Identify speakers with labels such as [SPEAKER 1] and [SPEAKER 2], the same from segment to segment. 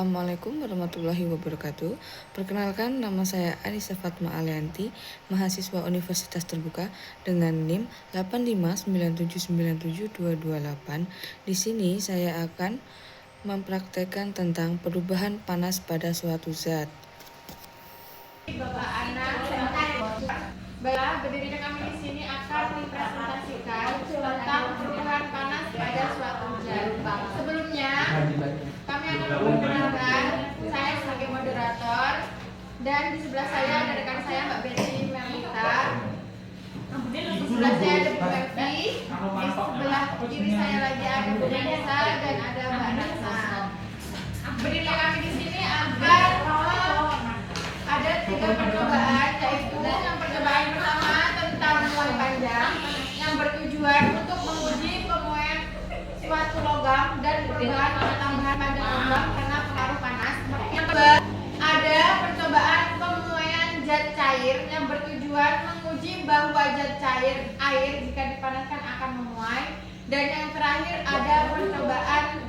[SPEAKER 1] Assalamualaikum warahmatullahi wabarakatuh. Perkenalkan, nama saya Anissa Fatma Alianti, mahasiswa Universitas Terbuka dengan NIM 859797228. Di sini saya akan mempraktekkan tentang perubahan panas pada suatu zat.
[SPEAKER 2] Bapak Ana, baiklah, berdirinya kami di sini akan mempresentasikan tentang perubahan panas pada suatu zat. Sebelumnya, kami akan memperkenalkan saya sebagai moderator dan di sebelah saya ada rekan saya Mbak Betty Melita. Di sebelah saya ada Bu Melvi, di sebelah kiri saya lagi ada Bu Melisa dan ada Mbak Nasa. Berdirinya kami di sini agar ada 3 percobaan, yaitu yang percobaan pertama tentang muai panjang yang bertujuan untuk menguji pemuaian suatu logam dan perubahan atau tambahan panjang logam karena pengaruh panas. Yang kedua, ada percobaan pemuaian zat cair yang bertujuan menguji bahwa zat cair air jika dipanaskan akan memuai. Dan yang terakhir ada percobaan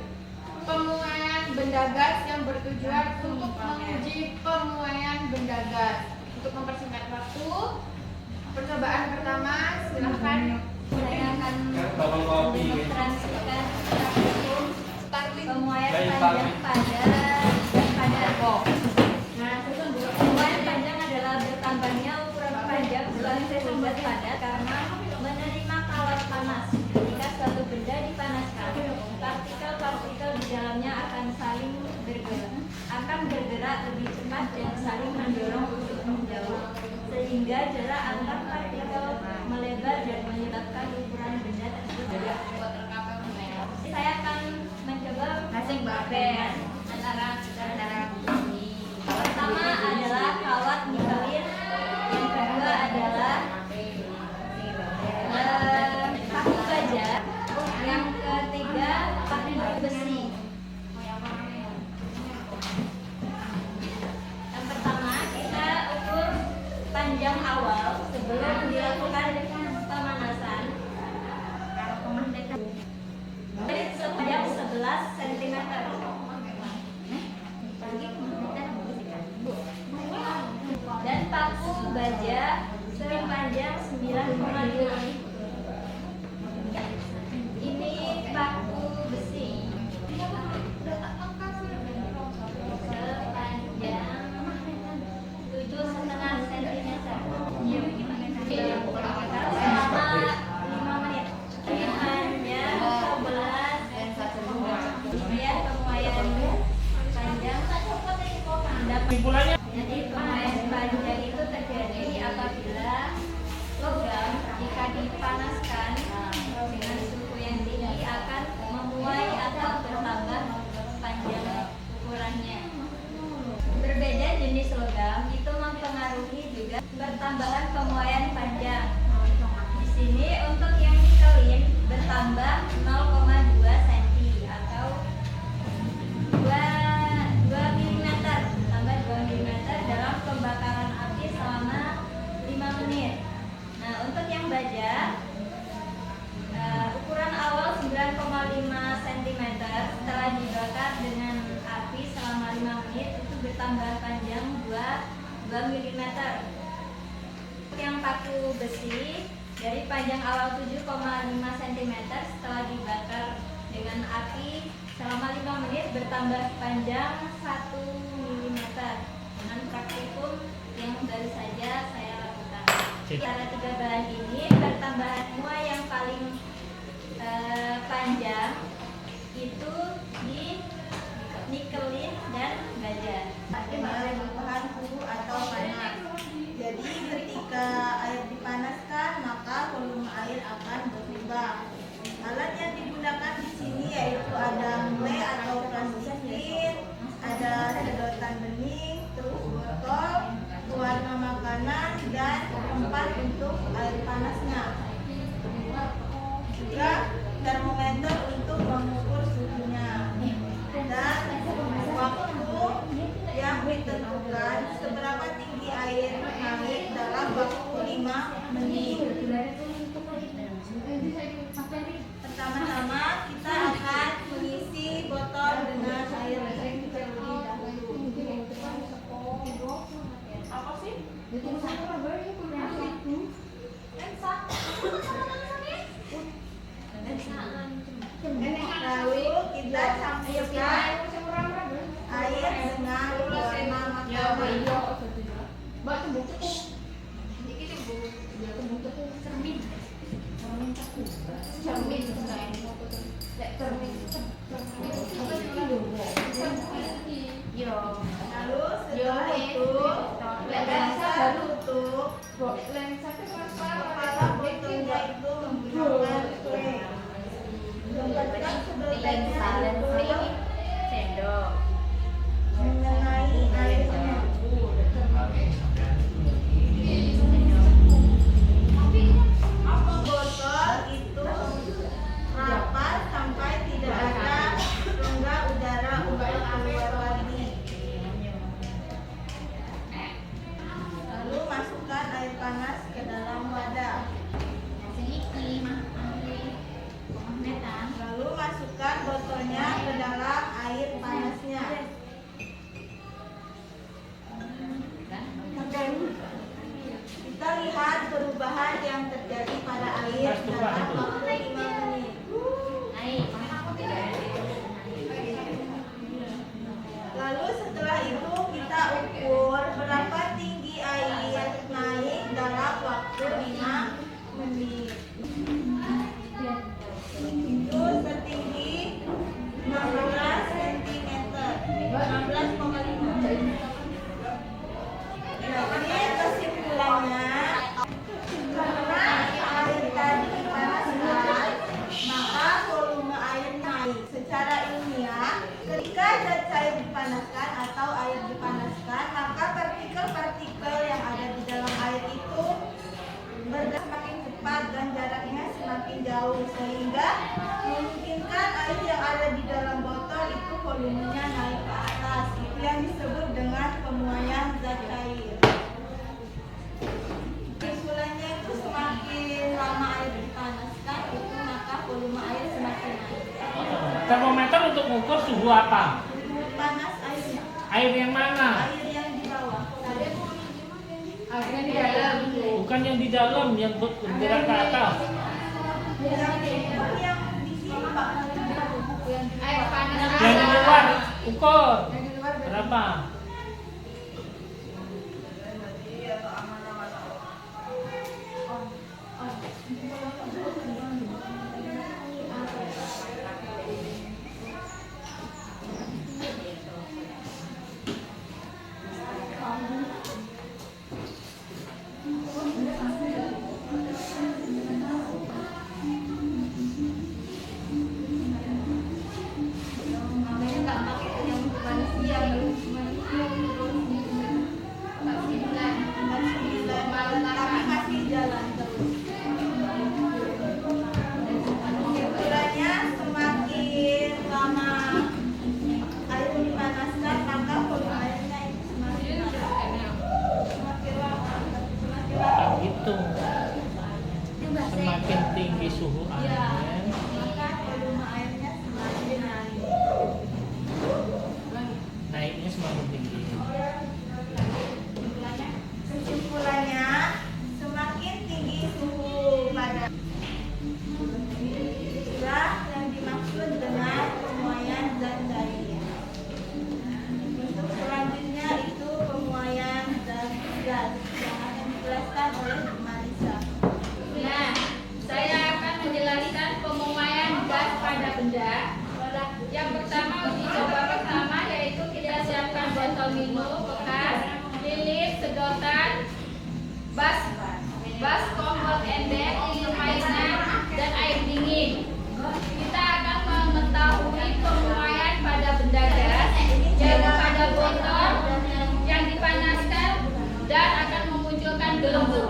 [SPEAKER 2] pemuaian benda gas yang bertujuan untuk menguji pemuaian benda gas. Untuk mempersingkat waktu, percobaan pertama silahkan.
[SPEAKER 3] Saya akan mendemonstrasikan pemuaian panjang pada pemuaian panjang adalah bertambahnya ukuran panjang sebagai sumber padat karena menerima kawat panas. Jika suatu benda dipanaskan, partikel-partikel di dalamnya akan saling bergerak lebih cepat dan saling mendorong untuk menjauh, sehingga jarak antar partikel melebar dan menyebabkan ukuran benda tersebut tidak. Saya akan mencoba membandingkan antara ini. Pertama adalah kawat nikelin, yang kedua adalah paku baja, yang ketiga paku besi. Yang pertama kita ukur panjang awal sebelum dilakukan pemanasan. Sepanjang 11 cm. Dan paku baja sepanjang 9,5. Ini paku besi sepanjang 7,5 cm. Selama 5 menit. Ini hanya 11 kemudian pemuaian panjang. Jadi pemuaian panjang itu terjadi apabila logam jika dipanaskan dengan suhu yang tinggi akan memuai atau bertambah panjang ukurannya. Berbeda jenis logam itu mempengaruhi juga pertambahan pemuaian panjang. Di sini untuk yang nikelin bertambah 0,2 cm atau 2 mm, tambah 2 mm dalam pembakaran api selama 5 menit. Nah, untuk yang baja ukuran awal 9,5 cm setelah dibakar dengan api selama 5 menit itu bertambah panjang 2 mm. Yang paku besi dari panjang awal 7,5 cm setelah dibakar dengan api selama 5 menit bertambah panjang 1 mm dengan praktikum yang baru saja saya lakukan. Antara 3 bahan ini pertambahan muai yang paling panjang itu di nikelin dan baja.
[SPEAKER 4] Tapi oleh perubahan suhu atau panas. Jadi ketika air dipanaskan maka volume air akan berubah. Alat yang digunakan di sini yaitu ada mule atau plastik, ada sedotan bening, terus botol, pewarna makanan dan tempat untuk air panasnya. Juga termometer untuk mengukur suhunya dan waktu yang ditentukan seberapa tinggi air mengalir dalam waktu 5 menit. Pertama-tama kita akan mengisi botol dengan air terlebih dahulu.
[SPEAKER 2] Mbak tembung tepung. Iki tembung ya tembung tepung cermin. Cermin tepung. Cermin lek cermin. Yo.
[SPEAKER 4] Lalu setelah itu lensa tutup
[SPEAKER 2] Lensa itu
[SPEAKER 4] kepala botolnya itu menggunakan kue. Lembutkan sedotannya itu
[SPEAKER 3] sendok.
[SPEAKER 4] mengenai airnya. Botol itu rapat sampai tidak ada rongga udara untuk keluar lagi. Lalu masukkan air panas ke dalam wadah. Lalu masukkan botolnya ke dalam air panasnya. Kita lihat perubahan yang terjadi pada air dalam waktu 5 menit. Lalu setelah itu kita ukur berapa tinggi air naik dalam waktu 5 menit. Itu setinggi 16 cm, 16,5. Jadi kesimpulannya, karena air tadi dipanaskan, maka volume air naik. Secara ilmiah, ketika zat cair dipanaskan atau air dipanaskan, maka partikel-partikel yang ada di dalam air itu bergerak semakin cepat dan jaraknya semakin jauh, sehingga memungkinkan air yang ada di dalam botol itu volumenya naik ke atas. Itu yang disebut dengan pemuaian zat cair. Kesimpulannya itu semakin lama air dipanaskan, itu maka volume air semakin naik.
[SPEAKER 5] Termometer untuk mengukur suhu apa?
[SPEAKER 4] Panas airnya,
[SPEAKER 5] Air yang mana?
[SPEAKER 4] air yang di bawah.
[SPEAKER 2] akhirnya di dalam.
[SPEAKER 5] Bukan yang di dalam, yang bergerak ke atas.
[SPEAKER 4] Yang di sini Pak.
[SPEAKER 2] Air panas.
[SPEAKER 5] Yang di luar, ukur.
[SPEAKER 2] Yang di luar
[SPEAKER 5] Berapa?
[SPEAKER 4] Nggak pakai yang manusia, tapi masih jalan terus. Kesimpulannya, semakin lama air dipanaskan, maka volume airnya itu semakin naik. Semakin lama, semakin lama.
[SPEAKER 5] Tak hitung. Semakin tinggi suhu
[SPEAKER 4] Ya,
[SPEAKER 5] air,
[SPEAKER 4] maka volume airnya semakin naik.
[SPEAKER 5] naiknya semakin tinggi.
[SPEAKER 4] Kesimpulannya, semakin tinggi suhu pada itulah yang dimaksud dengan pemuaian zat cair. Untuk selanjutnya itu pemuaian zat gas yang akan dijelaskan oleh Bu Marisa.
[SPEAKER 3] Nah, saya akan menjelaskan pemuaian gas pada benda. Yang pertama, uji coba pertama yaitu kita siapkan botol minum bekas, lilin, sedotan, bas kompor ember, lilin mainan, dan air dingin. Kita akan mengetahui pemuaian pada benda gas, yaitu pada botol yang dipanaskan dan akan memunculkan gelembung.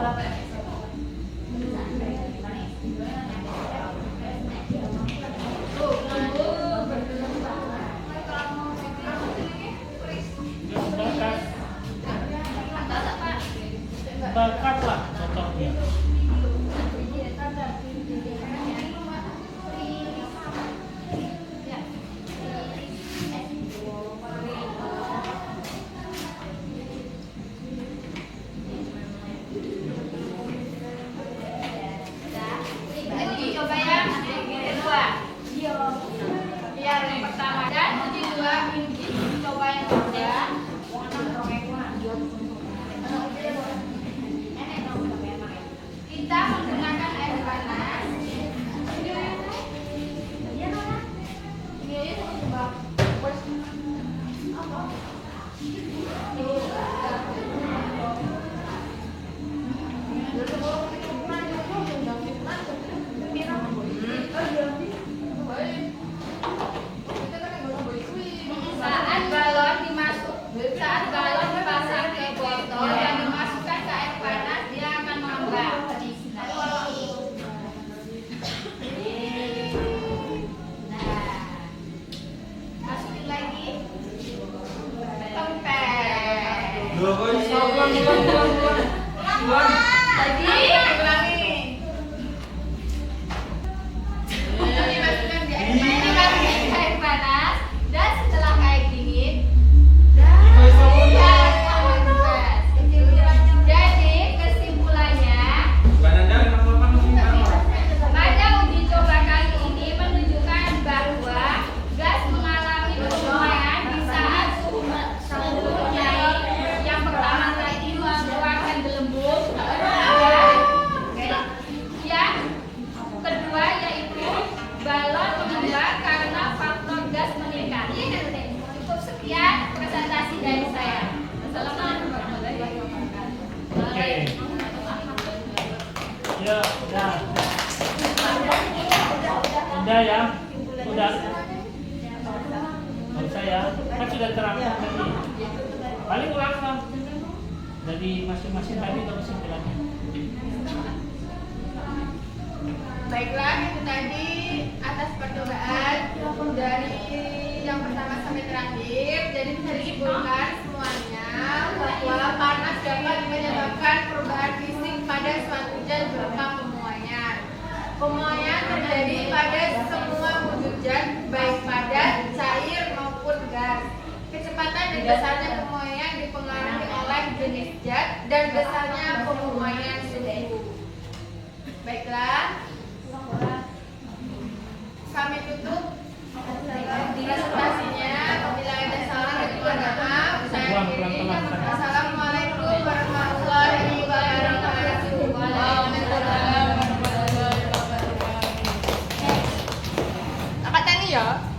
[SPEAKER 5] Bakatlah botolnya.
[SPEAKER 3] Uji coba yang kedua. Biar yang pertama dan uji coba yang kedua.
[SPEAKER 2] Lagi, ulangi. Dimasukkan di air panas.
[SPEAKER 3] Dimasukkan ke air panas dan setelah air dingin jadi kesimpulannya pada uji coba kali ini menunjukkan bahwa gas mengalami penyuaian di saat suhu naik. Yang pertama tadi mengeluarkan gelembung, yang kedua yaitu balon mengembang karena faktor gas meningkat. Cukup sekian presentasi dari saya. Assalamualaikum warahmatullahi wabarakatuh.
[SPEAKER 5] Oke. Ya, udah. Udah ya. Udah. Nggak usah ya. Kan sudah terangkan tadi. Paling ulang lah. Dari masing-masing tadi tahu kesimpulannya.
[SPEAKER 2] Baiklah, itu tadi atas percobaan dari yang pertama sampai terakhir. Jadi bisa disimpulkan semuanya bahwa panas dapat menyebabkan perubahan fisik pada suatu zat berupa pemuaian. Pemuaian terjadi pada semua wujud zat, baik padat, cair maupun gas. Kecepatan dan besarnya pemuaian dipengaruhi oleh jenis zat dan besarnya pemuaian suhu. Baiklah, kami tutup presentasinya. Apabila ada salah dan mohon maaf. Saya akhiri. Assalamualaikum warahmatullahi wabarakatuh. Waalaikumsalam warahmatullahi wabarakatuh. Angkat tangan ya.